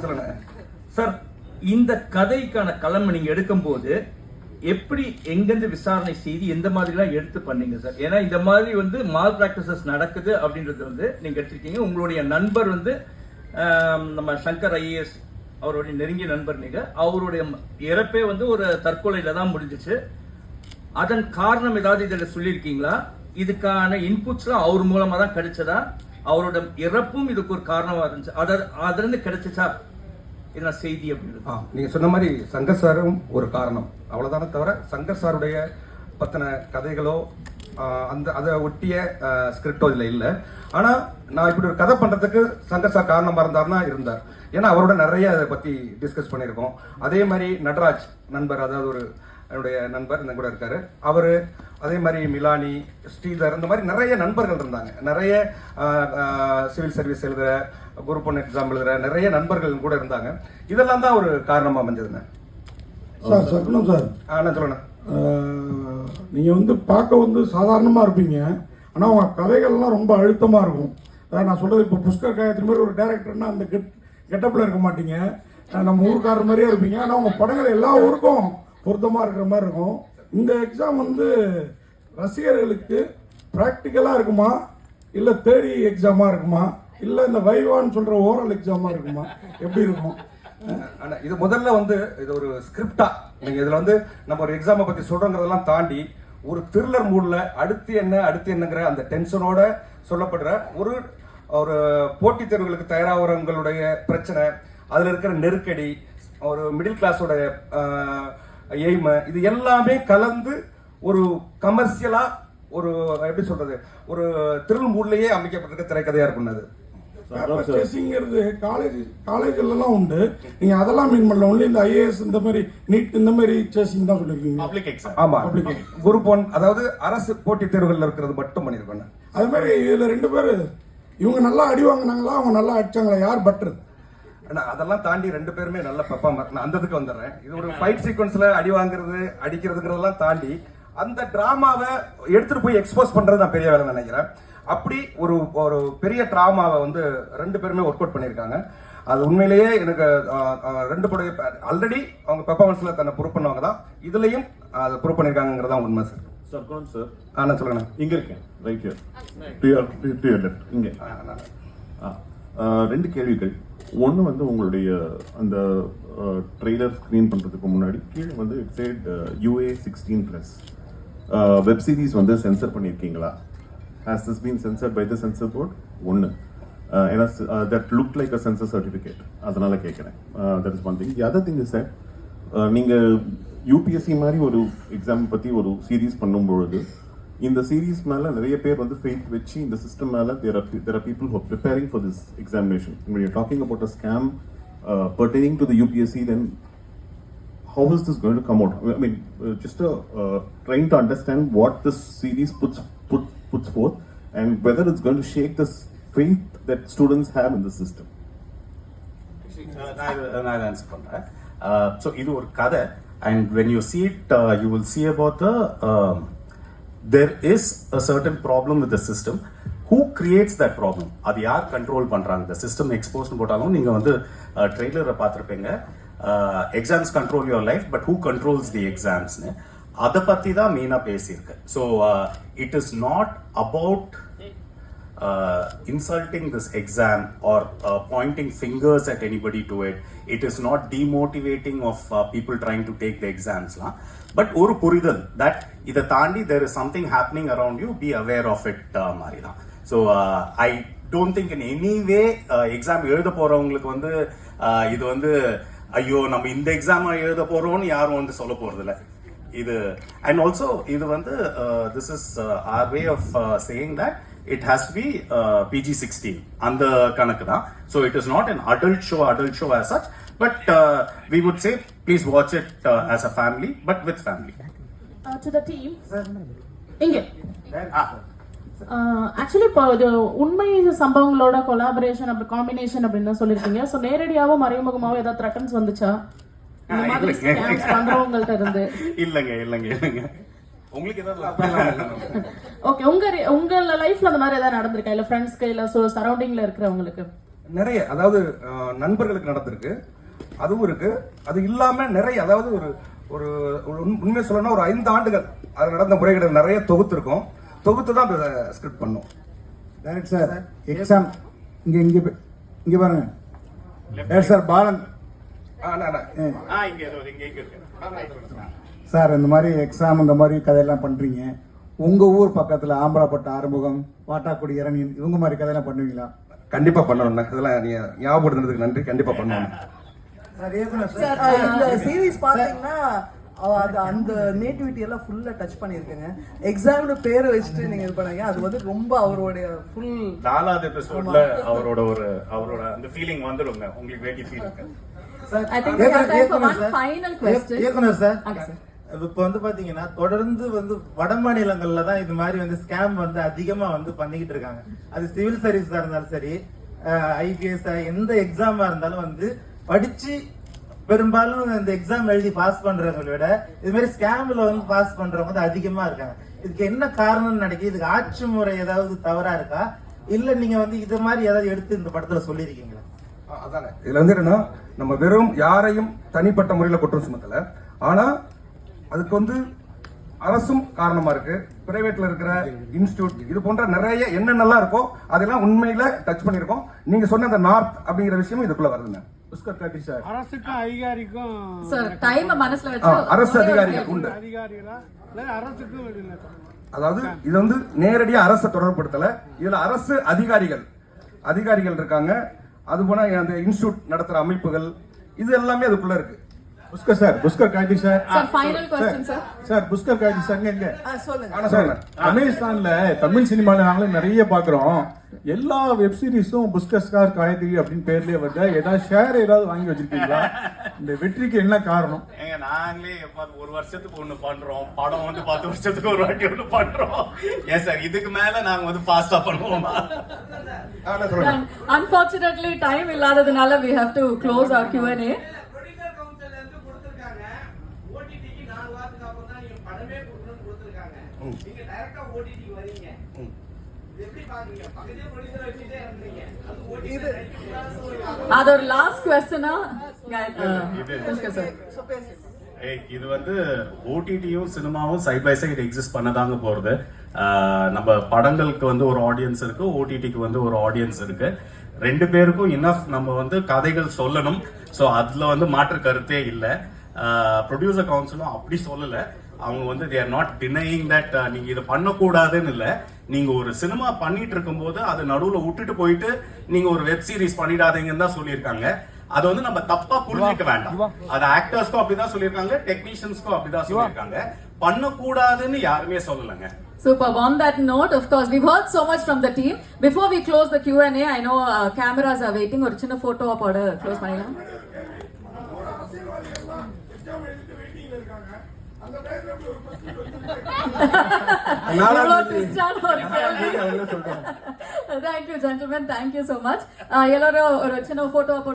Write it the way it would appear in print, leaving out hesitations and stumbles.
சொல்லுங்க சார். இந்த கதைக்கான களம் நீங்க எடுக்கும் போது எப்படி எங்கிருந்து விசாரணை செய்து எந்த மாதிரி எல்லாம் எடுத்து பண்ணீங்க சார்? ஏன்னா இந்த மாதிரி வந்து மால் பிராக்டிசஸ் நடக்குது அப்படின்றது வந்து நீங்க எடுத்திருக்கீங்க. உங்களுடைய நண்பர் வந்து நம்ம சங்கர் ஐஏஎஸ் அவருடைய நெருங்கிய நண்பர். நீங்க அவருடைய இறப்பே வந்து ஒரு தற்கொலையில தான் முடிஞ்சிச்சு. அதன் காரணம் ஏதாவது இதில் சொல்லியிருக்கீங்களா? இதுக்கான இன்புட்ஸ்லாம் அவர் மூலமா தான் கிடைச்சதா? அவரோட இறப்பும் இதுக்கு ஒரு காரணமா இருந்துச்சு, அதுல இருந்து கிடைச்சிச்சா என்ன செய்தி அப்படின்னு? நீங்க சொன்ன மாதிரி சங்கர் சாரும் ஒரு காரணம், அவ்வளவுதானே தவிர சங்கர் சாருடைய பத்தின கதைகளோ அந்த அதை ஒட்டிய ஸ்கிரிப்டோ இதுல இல்லை. ஆனா நான் இப்படி ஒரு கதை பண்றதுக்கு சங்கர் சார் காரணமா இருந்தார். ஏன்னா அவரோட நிறைய அதை பத்தி டிஸ்கஸ் பண்ணியிருக்கோம். அதே மாதிரி நடராஜ் நண்பர், அதாவது ஒரு என்னுடைய நண்பர் இந்த கூட இருக்காரு, அவரு அதே மாதிரி மிலானி, ஸ்ரீதர், இந்த மாதிரி நிறைய நண்பர்கள் இருந்தாங்க. நிறைய சிவில் சர்வீஸ் எழுதுற, குரூப் 1 எக்ஸாம் எழுதுற நிறைய நண்பர்கள் கூட இருந்தாங்க. இதெல்லாம் தான் ஒரு காரணமா அமைஞ்சதுங்க. சார் சக்கணும் சார், என்ன சொல்லணும், நீங்கள் வந்து பார்க்க வந்து சாதாரணமாக இருப்பீங்க, ஆனால் உங்கள் கதைகள்லாம் ரொம்ப அழுத்தமாக இருக்கும். அதான் நான் சொல்கிறது, இப்போ புஷ்கர் காயத்ரி மாதிரி ஒரு டேரக்டர்னா அந்த கெட்டப்பில் இருக்க மாட்டீங்க, நம்ம ஊருக்காரர் மாதிரியே இருப்பீங்க. ஆனால் உங்கள் படங்கள் எல்லா ஊருக்கும் பொருத்தமாக இருக்கிற மாதிரி இருக்கும். இந்த எக்ஸாம் வந்து ரசிகர்களுக்கு ப்ராக்டிக்கலாக இருக்குமா, இல்லை தேரி எக்ஸாமாக இருக்குமா, இல்லை இந்த வைவான்னு சொல்கிற ஓரல் எக்ஸாமாக இருக்குமா, எப்படி இருக்கும்? இது முதல்ல வந்து இது ஒரு ஸ்கிரிப்டா, நீங்க இதுல வந்து நம்ம ஒரு எக்ஸாமை பத்தி சொல்றோங்கிறதெல்லாம் தாண்டி ஒரு த்ரில்லர் மூட்ல அடுத்து என்னங்கிற அந்த டென்ஷனோட சொல்லப்படுற ஒரு ஒரு போட்டித் தேர்வுகளுக்கு தயாராகிறவங்களுடைய பிரச்சனை, அதுல இருக்கிற நெருக்கடி, ஒரு மிடில் கிளாஸோட எய்ம், இது எல்லாமே கலந்து ஒரு கமர்ஷியலா ஒரு எப்படி சொல்றது, ஒரு த்ரில் மூட்லயே அமைக்கப்பட்டிருக்க திரைக்கதையா இருக்கும். அது சேசிங்கிறது காலேஜ்லாம் உண்டு, நீங்க அதெல்லாம் மீன் பண்ணல. ஒன்லி இந்த ஐஏஎஸ் இந்த மாதிரி நீட் இந்த மாதிரி சேசிங் தான் சொல்லிருக்கீங்க. Public exam. ஆமா, குரூப் 1 அதாவது அரசு போட்டித் தேர்வுகள் இருக்கிறது மட்டும் பண்ணிருக்கேன். அது மாதிரி இதுல 2 பேரு இவங்க நல்லா அடி வாங்கினாங்களா, அவங்க நல்லா அடிச்சாங்களா, யார் பட்ரு? அதெல்லாம் தாண்டி 2 பேருமே நல்ல பெர்ஃபார்மர். நான் அந்த இதுக்கு வந்துடுறேன். இது ஒரு ஃபைட் சீக்வன்ஸ்ல அடி வாங்குறது அடிக்கிறதுங்கிறதெல்லாம் தாண்டி அந்த டிராமாவை எடுத்துட்டு போய் எக்ஸ்போஸ் பண்றது நான் பெரிய வேலை நினைக்கிறேன். அப்படி ஒரு ஒரு பெரிய டிராமாவை வந்து 2 பேருமே ஒர்க் அவுட் பண்ணியிருக்காங்க. அது உண்மையிலேயே எனக்கு 2 படம் ஆல்ரெடி அவங்க பெர்ஃபார்மன்ஸ்ல தன்னை ப்ரூவ் பண்ணவங்க தான், இதுலயும் அதை ப்ரூவ் பண்ணியிருக்காங்கிறதா உண்மை சார். சார் நான் சொல்லுங்க, இங்க இருக்கேன், right here, to your left. இங்க 2 கேள்விகள். ஒன்று வந்து உங்களுடைய அந்த ட்ரெய்லர் ஸ்க்ரீன் பண்ணுறதுக்கு முன்னாடி கீழே வந்து it said UA 16+. Web series வந்து சென்சர் பண்ணியிருக்கீங்களா? Has this been censored by the censor board? ஒன்று, ஏன்னா that looked like a censor certificate, அதனால கேட்குறேன். That is one thing. The other thing is that நீங்கள் UPSC மாதிரி ஒரு எக்ஸாம் பற்றி ஒரு சீரீஸ் பண்ணும்பொழுது இந்த சீரீஸ் மேலே நிறைய பேர் வந்து ஃபெய்த் வச்சு இந்த சிஸ்டம் மேலே there are people who are preparing for this examination. When you're talking about a scam pertaining to the UPSC, then how is this going to come out? I mean, just trying to understand what this series puts forth and whether it's going to shake this faith that students have in the system. நான் answer பண்றேன். So இது ஒரு கதை, and when you see it, you will see about there is a certain problem with the system. Who creates that problem? அது யார் control பண்றாங்க? the system exposed போட்டாலும் நீங்க வந்து ட்ரெய்லரை பார்த்துருப்பீங்க, exams control your life, but who controls the எக்ஸாம்ஸ்னு அதை பத்தி தான் மெயினா பேசியிருக்கு. So it is not about insulting this exam or pointing fingers at anybody to it. It is not demotivating of people trying to take the exams la, but oru puridal that idha taandi there is something happening around you, be aware of it mari da. So I don't think in any way exam எழுத போறவங்களுக்கு வந்து இது வந்து ஐயோ நம்ம இந்த exam எழுத போறோம்னு யாரும் வந்து சொல்ல போறது இல்லை இது. அண்ட் ஆல்சோ இது வந்து this is our way of saying that it has to be PG-16 அந்த கணக்கு தான். So it is not an adult show as such, but we would say please watch it as a family, but with family. To the team, இங்க actually இப்போ இது உண்மை சம்பவங்களோட collaboration அப்படி combination அப்படின்னு தான் சொல்லியிருக்கீங்க. ஸோ நேரடியாகவும் மறைமுகமாகவும் ஏதாவது த்ரெட்டன்ஸ் வந்துச்சா இந்த மாதிரி ஸ்கேம்ஸ் பண்றவங்கள்ட்ட இருந்து? இல்லைங்க உங்களுக்கு ஏதாவது ஓகே, உங்க லைஃப்ல அந்த மாதிரி ஏதாவது நடந்திருக்கா, இல்ல ஃப்ரெண்ட்ஸ்க்கு இல்ல சரௌண்டிங்ல இருக்கிறவங்களுக்கு? நிறைய, அதாவது நண்பர்களுக்கு நடந்திருக்கு, அதுவும் இருக்கு. அது இல்லாம நிறைய, அதாவது ஒரு ஒரு உண்மை சொல்லணும்னா ஒரு 5 ஆண்டுகள் அது நடந்த முறைகள் நிறைய தொகுத்துருக்கோம். தொகுத்து தான் அந்த ஸ்கிரிப்ட் பண்ணோம். டைரக்ட் சார், எக்ஸாம் இங்க இங்க இங்க பாருங்க. டைரக்ட் சார் பாலன் சார், இந்த மாதிரி எக்ஸாம் இந்த மாதிரி கதையெல்லாம் பண்றீங்க. உங்க ஊர் பக்கத்துல ஆம்பலாப்பட்ட ஆறுமுகம், வாட்டாக்குடி இரணீன் இவங்க மாதிரி கதையெல்லாம் பண்ணுவீங்களா? கண்டிப்பா பண்ணணும். இதெல்லாம் நீங்க ஞாபகப்படுத்துறதுக்கு நன்றி. கண்டிப்பா பண்ணணும். இந்த சீரிஸ் பாத்தீங்கன்னா அது அந்த நேட்டிவிட்டி எல்லாம் ஃபுல்லா டச் பண்ணிருக்குங்க. எக்ஸாம்னு பேர் வச்சுட்டு நீங்க இது பண்ணீங்க, அது வந்து ரொம்ப அவருடைய ஃபுல் 4வது எபிசோட்ல அவரோட அந்த ஃபீலிங் வந்துடுங்க. உங்களுக்கு வேட்டி feel I think we have time for one final question. இயக்குனர் சார், Okay, sir. இப்போ வந்து பாத்தீங்கன்னா தொடர்ந்து வந்து வட மாநிலங்கள்ல தான் இது மாதிரி வந்து ஸ்கேம் வந்து அதிகமா வந்து பண்ணிக்கிட்டு இருக்காங்க. அது சிவில் சர்வீஸா இருந்தாலும் சரி, ஐபிஎஸ் எந்த எக்ஸாமா இருந்தாலும் வந்து படிச்சு பெரும்பாலும் இந்த எக்ஸாம் எழுதி பாஸ் பண்றவங்களை விட இது மாதிரி ஸ்கேம்ல வந்து பாஸ் பண்றவங்க வந்து அதிகமா இருக்காங்க. இதுக்கு என்ன காரணம்னு நினைக்கிறேன்? இதுக்கு ஆட்சி முறை ஏதாவது தவறா இருக்கா, இல்ல நீங்க வந்து இது மாதிரி ஏதாவது எடுத்து இந்த படத்துல சொல்லியிருக்கீங்களா? அதானே இதுல வந்து என்னன்னா, நம்ம வெறும் யாரையும் தனிப்பட்ட முறையில குற்றம் சுமத்தல, ஆனா அதுக்கு வந்து அரசும் காரணமா இருக்கு, பிரைவேட்ல இருக்கிற இன்ஸ்டிடியூட் இது போன்ற நிறைய என்னென்னலாம் இருக்கோ அதெல்லாம் உண்மையில டச் பண்ணிருக்கோம். நீங்க சொன்ன அந்த நார்த் அப்படிங்கிற விஷயம் இதுக்குள்ள வருதுங்க. புஷ்கர் காட்டி சார், அரசுக்கும் அதிகாரிக்கும் Sir, time மனசுல வச்சு அரசு அதிகாரிகள் உண்டு. அதிகாரிகளா இல்ல அரசுக்கும் வெளியில? அதாவது இது வந்து நேரடியா அரசை தொடர்புபடுத்தல, இதுல அரசு அதிகாரிகள் இருக்காங்க. அது போல அந்த இன்ஸ்டிடியூட் நடத்துற அமைப்புகள் இது எல்லாமே அதுக்குள்ள இருக்கு. புஷ்கர் சார், புஷ்கர் காட்டி sir. Sir, final question, sir. Sir, Pushkar காட்டி சார் எங்க? சொல்லுங்க. ஆனா சொல்லுங்க, அமேசான்ல தமிழ் சினிமால நாங்களும் நிறைய பாக்குறோம். எல்லா வெப் சீரிஸும் புஷ்கர் காயத்ரி அப்படின்னு பேர்லயே வருது. ஏதாவது ஷேர் ஏதாவது வாங்கி வச்சிருக்கீங்களா? இந்த வெற்றிக்கு என்ன காரணம்? ஏங்க நாங்களே ஒரு வருஷத்துக்கு ஒண்ணு பண்றோம், படம் வந்து 10 வருஷத்துக்கு ஒரு வாட்டி ஒண்ணு பண்றோம். ஏன் சார் இதுக்கு மேல நாங்க வந்து ஃபாஸ்டா பண்ணுவோமா? And unfortunately, time இல்லாததுனால we have to close our Q&A. அது ஒரு லாஸ்ட் क्वेश्चनா புஷ்கர் சார்? இது வந்து ஓடிடியும் சினிமாவும் சைட் பை சைடு எக்ஸிஸ்ட் பண்ணதாங்க போறது. நம்ம படங்களுக்கு வந்து ஒரு ஆடியன்ஸ் இருக்கு, ஓடிடிக்கு வந்து ஒரு ஆடியன்ஸ் இருக்கு. 2 பேருக்கும் இனஃப் நம்ம வந்து கதைகள் சொல்லணும். ஸோ அதுல வந்து மாற்று கருத்தே இல்லை. ப்ரொடியூசர் கவுன்சிலும் அப்படி சொல்லல. அவங்க வந்து they are not denying that நீங்க இதை பண்ணக்கூடாதுன்னு இல்லை. நீங்க ஒரு சினிமா பண்ணிட்டு இருக்கும் போது அது நடுவுல விட்டுட்டு போயிட்டு நீங்க ஒரு வெப் சீரிஸ் பண்ணிடாதீங்கன்னு தான் சொல்லியிருக்காங்க. அது வந்து நம்ம தப்பா புரிஞ்சுக்க வேண்டாம். அது ஆக்டர்ஸ்க்கும் அப்படிதான் சொல்லியிருக்காங்க, டெக்னீஷியன்ஸ்க்கும் அப்படிதான் சொல்லியிருக்காங்க. பண்ணக்கூடாதுன்னு யாருமே சொல்லலைங்க. Superb. On that note, of course, we've heard so much from the team. Before we close the Q&A, I know cameras are waiting. ஒரு சின்ன photo op order close பண்ணிடலாம். Thank you, gentlemen. Thank you so much. எல்லாரும் ஒரு சின்ன photo op